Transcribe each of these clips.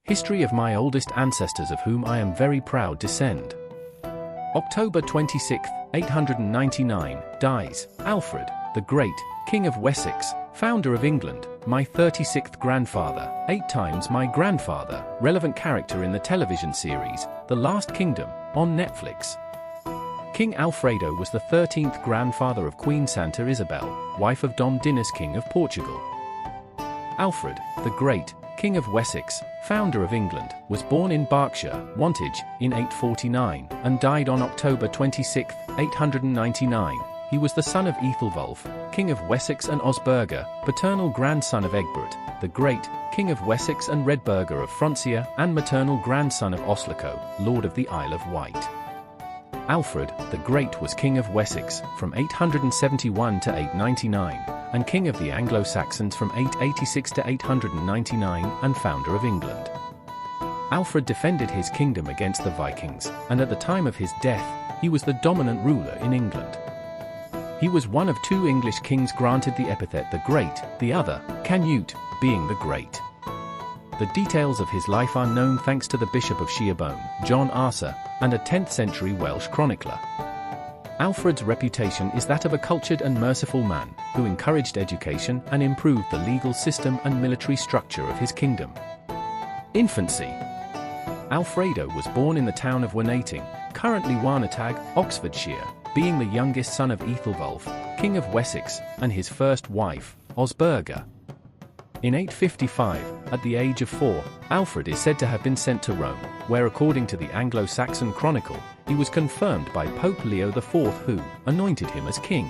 History of my oldest ancestors of whom I am very proud descend. October 26, 899, dies Alfred, the Great, King of Wessex, founder of England, my 36th grandfather, 8 times my grandfather, relevant character in the television series, The Last Kingdom, on Netflix. King Alfredo was the 13th grandfather of Queen Santa Isabel, wife of Dom Dinis, King of Portugal. Alfred, the Great, King of Wessex, founder of England, was born in Berkshire, Wantage, in 849, and died on October 26, 899. He was the son of Ethelwulf, King of Wessex and Osburga, paternal grandson of Egbert, the Great, King of Wessex and Redburga of Francia, and maternal grandson of Oslico, Lord of the Isle of Wight. Alfred, the Great was King of Wessex, from 871 to 899, and King of the Anglo-Saxons from 886 to 899, and founder of England. Alfred defended his kingdom against the Vikings, and at the time of his death, he was the dominant ruler in England. He was one of 2 English kings granted the epithet the Great, the other, Canute, being the Great. The details of his life are known thanks to the Bishop of Sherborne, John Arcer, and a 10th century Welsh chronicler. Alfred's reputation is that of a cultured and merciful man, who encouraged education and improved the legal system and military structure of his kingdom. Infancy. Alfredo was born in the town of Wenating, currently Warnatag, Oxfordshire, being the youngest son of Ethelwulf, King of Wessex, and his first wife, Osburga. In 855, at the age of 4, Alfred is said to have been sent to Rome, where according to the Anglo-Saxon Chronicle, he was confirmed by Pope Leo IV who anointed him as king.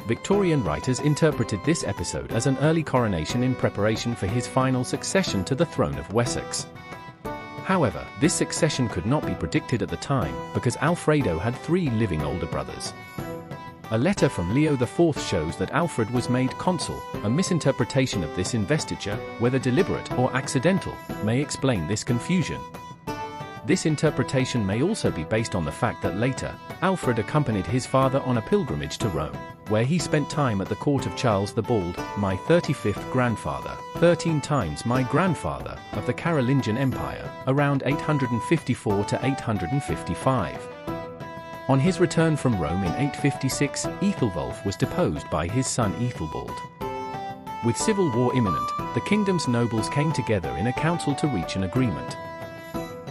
Victorian writers interpreted this episode as an early coronation in preparation for his final succession to the throne of Wessex. However, this succession could not be predicted at the time because Alfredo had 3 living older brothers. A letter from Leo IV shows that Alfred was made consul. A misinterpretation of this investiture, whether deliberate or accidental, may explain this confusion. This interpretation may also be based on the fact that later, Alfred accompanied his father on a pilgrimage to Rome, where he spent time at the court of Charles the Bald, my 35th grandfather, 13 times my grandfather, of the Carolingian Empire, around 854 to 855. On his return from Rome in 856, Ethelwulf was deposed by his son Ethelbald. With civil war imminent, the kingdom's nobles came together in a council to reach an agreement.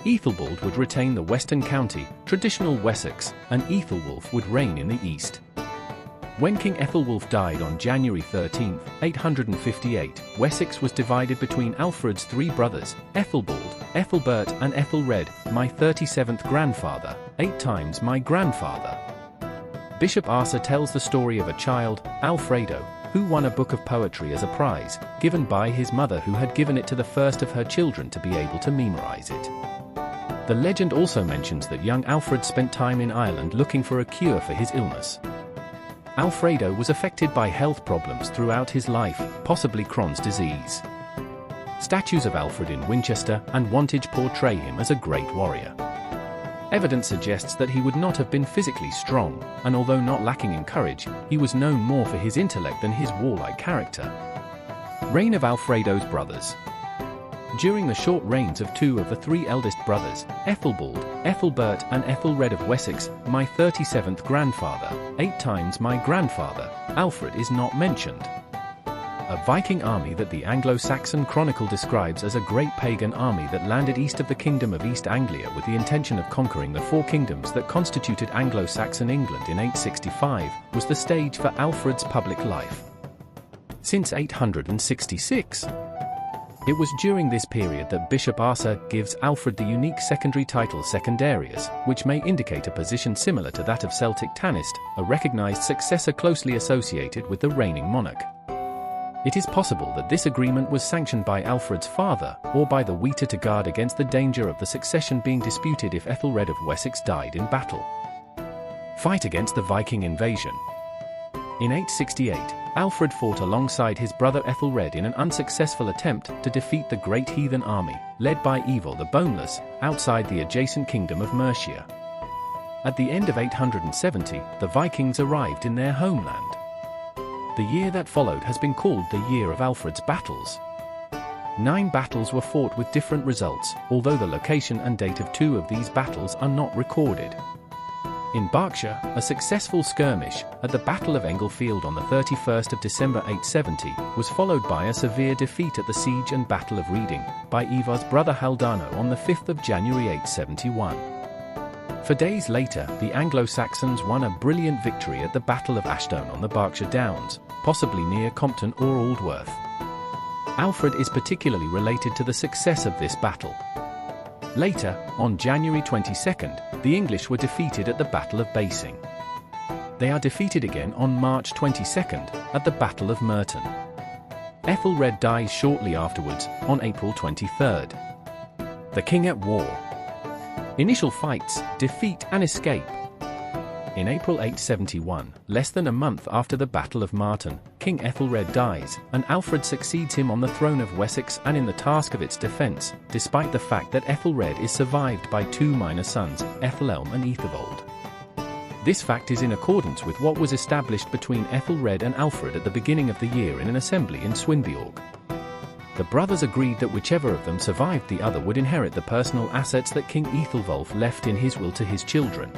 Ethelbald would retain the western county, traditional Wessex, and Ethelwulf would reign in the east. When King Ethelwulf died on January 13, 858, Wessex was divided between Alfred's 3 brothers, Ethelbald, Ethelbert and Ethelred, my 37th grandfather, 8 times my grandfather. Bishop Arcer tells the story of a child, Alfredo, who won a book of poetry as a prize, given by his mother who had given it to the first of her children to be able to memorize it. The legend also mentions that young Alfred spent time in Ireland looking for a cure for his illness. Alfredo was affected by health problems throughout his life, possibly Crohn's disease. Statues of Alfred in Winchester and Wantage portray him as a great warrior. Evidence suggests that he would not have been physically strong, and although not lacking in courage, he was known more for his intellect than his warlike character. Reign of Alfredo's brothers. During the short reigns of 2 of the 3 eldest brothers, Ethelbald, Ethelbert and Ethelred of Wessex, my 37th grandfather, 8 times my grandfather, Alfred is not mentioned. A Viking army that the Anglo-Saxon Chronicle describes as a great pagan army that landed east of the Kingdom of East Anglia with the intention of conquering the 4 kingdoms that constituted Anglo-Saxon England in 865, was the stage for Alfred's public life. Since 866, it was during this period that Bishop Arcer gives Alfred the unique secondary title Secundarius, which may indicate a position similar to that of Celtic Tanist, a recognized successor closely associated with the reigning monarch. It is possible that this agreement was sanctioned by Alfred's father, or by the Weta to guard against the danger of the succession being disputed if Ethelred of Wessex died in battle. Fight against the Viking invasion. In 868, Alfred fought alongside his brother Ethelred in an unsuccessful attempt to defeat the great heathen army, led by Evil the Boneless, outside the adjacent kingdom of Mercia. At the end of 870, the Vikings arrived in their homeland. The year that followed has been called the Year of Alfred's Battles. 9 battles were fought with different results, although the location and date of 2 of these battles are not recorded. In Berkshire, a successful skirmish at the Battle of Englefield on the 31st of December 870 was followed by a severe defeat at the Siege and Battle of Reading by Ivar's brother Haldano on the 5th of January 871. 4 days later, the Anglo-Saxons won a brilliant victory at the Battle of Ashdown on the Berkshire Downs, possibly near Compton or Aldworth. Alfred is particularly related to the success of this battle. Later, on January 22nd, the English were defeated at the Battle of Basing. They are defeated again on March 22nd, at the Battle of Merton. Ethelred dies shortly afterwards, on April 23rd. The King at War. Initial fights, defeat and escape. In April 871, less than a month after the Battle of Marton, King Ethelred dies, and Alfred succeeds him on the throne of Wessex and in the task of its defence, despite the fact that Ethelred is survived by 2 minor sons, Ethelelm and Ethelwold. This fact is in accordance with what was established between Ethelred and Alfred at the beginning of the year in an assembly in Swinbeorg. The brothers agreed that whichever of them survived the other would inherit the personal assets that King Ethelwulf left in his will to his children.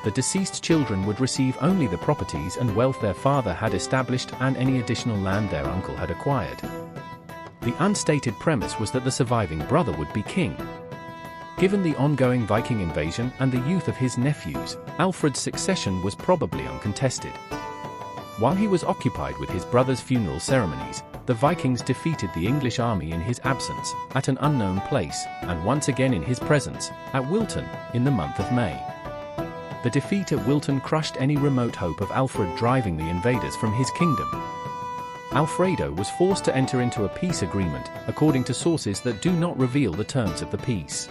The deceased children would receive only the properties and wealth their father had established and any additional land their uncle had acquired. The unstated premise was that the surviving brother would be king. Given the ongoing Viking invasion and the youth of his nephews, Alfred's succession was probably uncontested. While he was occupied with his brother's funeral ceremonies, the Vikings defeated the English army in his absence, at an unknown place, and once again in his presence, at Wilton, in the month of May. The defeat at Wilton crushed any remote hope of Alfred driving the invaders from his kingdom. Alfredo was forced to enter into a peace agreement, according to sources that do not reveal the terms of the peace.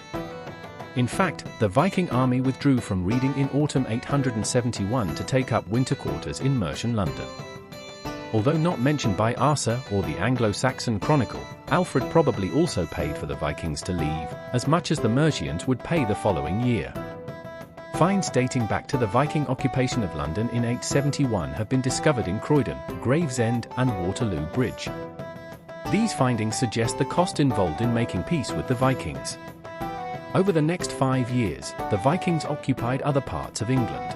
In fact, the Viking army withdrew from Reading in autumn 871 to take up winter quarters in Mercian, London. Although not mentioned by Asa or the Anglo-Saxon Chronicle, Alfred probably also paid for the Vikings to leave, as much as the Mercians would pay the following year. Finds dating back to the Viking occupation of London in 871 have been discovered in Croydon, Gravesend, and Waterloo Bridge. These findings suggest the cost involved in making peace with the Vikings. Over the next 5 years, the Vikings occupied other parts of England.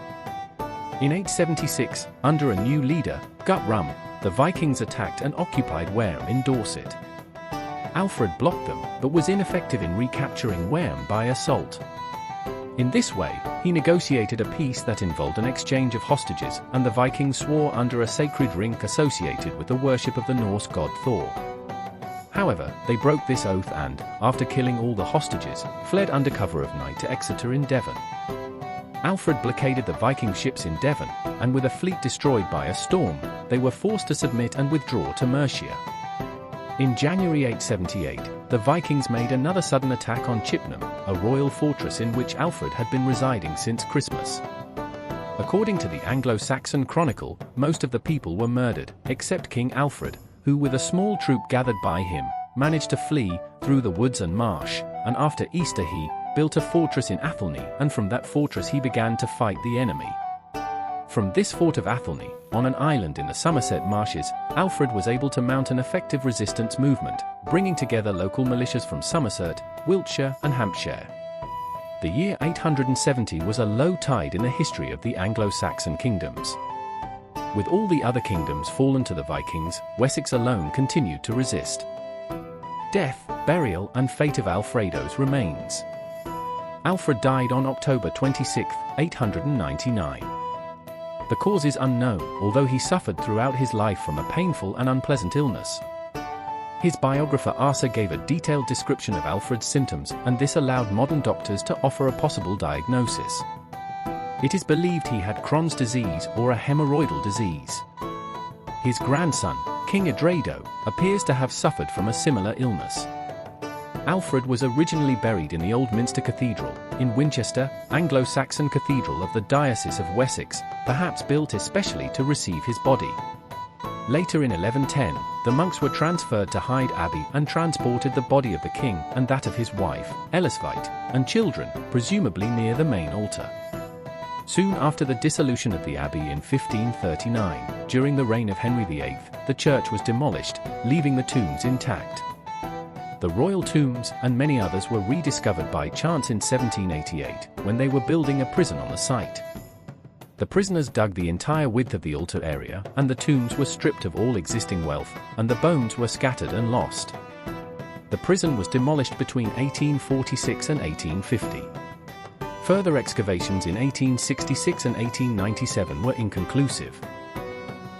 In 876, under a new leader, Guthrum, the Vikings attacked and occupied Wareham in Dorset. Alfred blocked them, but was ineffective in recapturing Wareham by assault. In this way, he negotiated a peace that involved an exchange of hostages, and the Vikings swore under a sacred ring associated with the worship of the Norse god Thor. However, they broke this oath and, after killing all the hostages, fled under cover of night to Exeter in Devon. Alfred blockaded the Viking ships in Devon, and with a fleet destroyed by a storm, they were forced to submit and withdraw to Mercia. In January 878, the Vikings made another sudden attack on Chippenham, a royal fortress in which Alfred had been residing since Christmas. According to the Anglo-Saxon Chronicle, most of the people were murdered, except King Alfred, who with a small troop gathered by him, managed to flee through the woods and marsh, and after Easter he built a fortress in Athelney, and from that fortress he began to fight the enemy. From this fort of Athelney, on an island in the Somerset marshes, Alfred was able to mount an effective resistance movement, bringing together local militias from Somerset, Wiltshire, and Hampshire. The year 870 was a low tide in the history of the Anglo-Saxon kingdoms. With all the other kingdoms fallen to the Vikings, Wessex alone continued to resist. Death, burial, and fate of Alfredo's remains. Alfred died on October 26, 899. The cause is unknown, although he suffered throughout his life from a painful and unpleasant illness. His biographer Asa gave a detailed description of Alfred's symptoms, and this allowed modern doctors to offer a possible diagnosis. It is believed he had Crohn's disease or a hemorrhoidal disease. His grandson, King Edrado, appears to have suffered from a similar illness. Alfred was originally buried in the Old Minster Cathedral, in Winchester, Anglo-Saxon Cathedral of the Diocese of Wessex, perhaps built especially to receive his body. Later in 1110, the monks were transferred to Hyde Abbey and transported the body of the king and that of his wife, Elisvite, and children, presumably near the main altar. Soon after the dissolution of the abbey in 1539, during the reign of Henry VIII, the church was demolished, leaving the tombs intact. The royal tombs and many others were rediscovered by chance in 1788, when they were building a prison on the site. The prisoners dug the entire width of the altar area, and the tombs were stripped of all existing wealth, and the bones were scattered and lost. The prison was demolished between 1846 and 1850. Further excavations in 1866 and 1897 were inconclusive.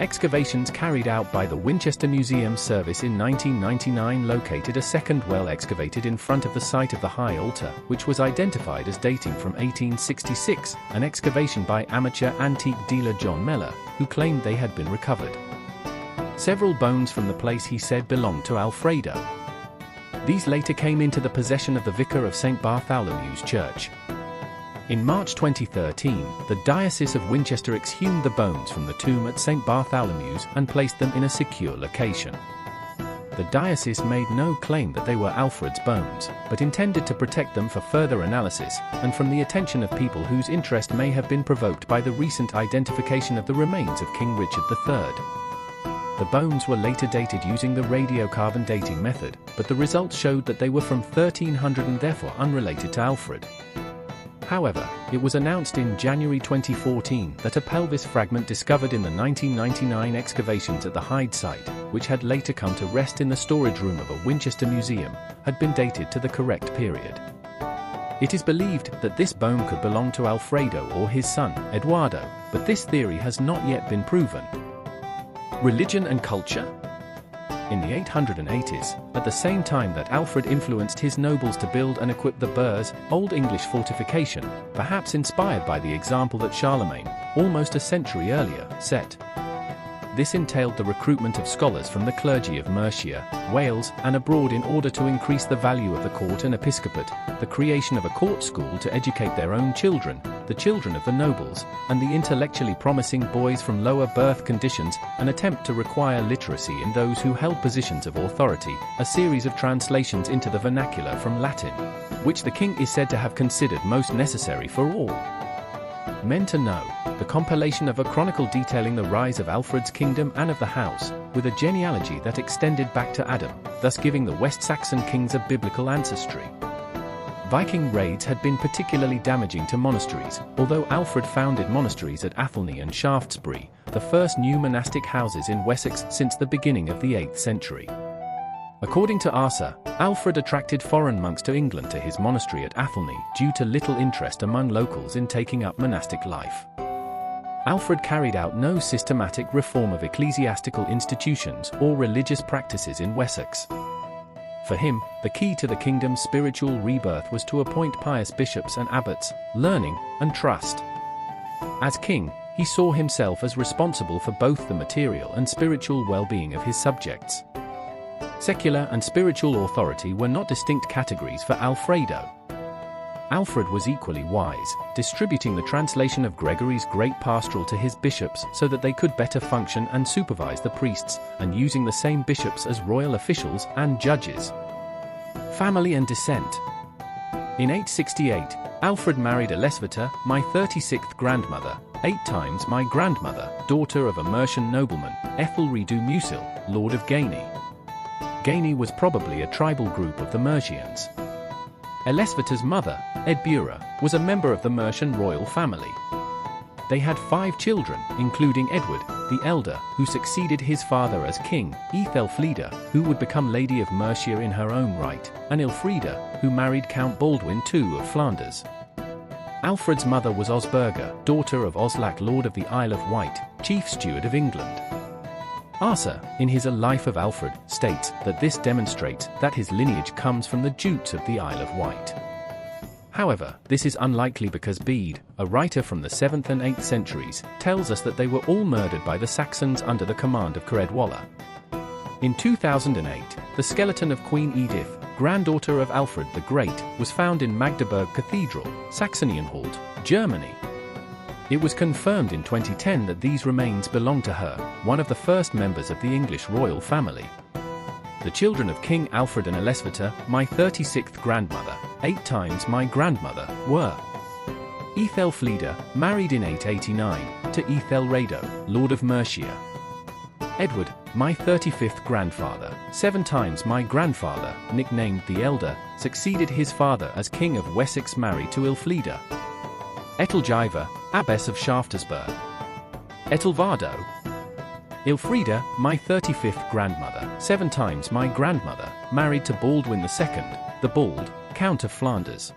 Excavations carried out by the Winchester Museum Service in 1999 located a second well excavated in front of the site of the high altar, which was identified as dating from 1866, an excavation by amateur antique dealer John Mellor, who claimed they had been recovered. Several bones from the place he said belonged to Alfredo. These later came into the possession of the vicar of St. Bartholomew's Church. In March 2013, the Diocese of Winchester exhumed the bones from the tomb at St. Bartholomew's and placed them in a secure location. The diocese made no claim that they were Alfred's bones, but intended to protect them for further analysis, and from the attention of people whose interest may have been provoked by the recent identification of the remains of King Richard III. The bones were later dated using the radiocarbon dating method, but the results showed that they were from 1300 and therefore unrelated to Alfred. However, it was announced in January 2014 that a pelvis fragment discovered in the 1999 excavations at the Hyde site, which had later come to rest in the storage room of a Winchester museum, had been dated to the correct period. It is believed that this bone could belong to Alfredo or his son, Eduardo, but this theory has not yet been proven. Religion and culture? In the 880s, at the same time that Alfred influenced his nobles to build and equip the Burhs, Old English fortification, perhaps inspired by the example that Charlemagne, almost a century earlier, set. This entailed the recruitment of scholars from the clergy of Mercia, Wales, and abroad in order to increase the value of the court and episcopate, the creation of a court school to educate their own children, the children of the nobles, and the intellectually promising boys from lower birth conditions, an attempt to require literacy in those who held positions of authority, a series of translations into the vernacular from Latin, which the king is said to have considered most necessary for all men to know, the compilation of a chronicle detailing the rise of Alfred's kingdom and of the house, with a genealogy that extended back to Adam, thus giving the West Saxon kings a biblical ancestry. Viking raids had been particularly damaging to monasteries, although Alfred founded monasteries at Athelney and Shaftesbury, the first new monastic houses in Wessex since the beginning of the 8th century. According to Arcer, Alfred attracted foreign monks to England to his monastery at Athelney due to little interest among locals in taking up monastic life. Alfred carried out no systematic reform of ecclesiastical institutions or religious practices in Wessex. For him, the key to the kingdom's spiritual rebirth was to appoint pious bishops and abbots, learning, and trust. As king, he saw himself as responsible for both the material and spiritual well-being of his subjects. Secular and spiritual authority were not distinct categories for Alfredo. Alfred was equally wise, distributing the translation of Gregory's Great Pastoral to his bishops so that they could better function and supervise the priests, and using the same bishops as royal officials and judges. Family and descent. In 868, Alfred married Elesvita, my 36th grandmother, 8 times my grandmother, daughter of a Mercian nobleman, Ethelred du Musil, Lord of Gainey. Gainey was probably a tribal group of the Mercians. Elesvita's mother, Edbura, was a member of the Mercian royal family. They had 5 children, including Edward, the elder, who succeeded his father as king, Ethelfleda, who would become Lady of Mercia in her own right, and Ilfrida, who married Count Baldwin II of Flanders. Alfred's mother was Osburga, daughter of Oslac, Lord of the Isle of Wight, Chief Steward of England. Arcer, in his A Life of Alfred, states that this demonstrates that his lineage comes from the Jutes of the Isle of Wight. However, this is unlikely because Bede, a writer from the 7th and 8th centuries, tells us that they were all murdered by the Saxons under the command of Caedwalla. In 2008, the skeleton of Queen Edith, granddaughter of Alfred the Great, was found in Magdeburg Cathedral, Saxony-Anhalt, Germany. It was confirmed in 2010 that these remains belonged to her, one of the first members of the English royal family. The children of King Alfred and Elesvita, my 36th grandmother, 8 times my grandmother, were Ethelfleda, married in 889, to Ethelredo, Lord of Mercia. Edward, my 35th grandfather, 7 times my grandfather, nicknamed the Elder, succeeded his father as King of Wessex, married to Elfrida. Etelgiva, Abbess of Shaftesbury. Etelvardo. Elfrida, my 35th grandmother, 7 times my grandmother, married to Baldwin II, the Bald, Count of Flanders.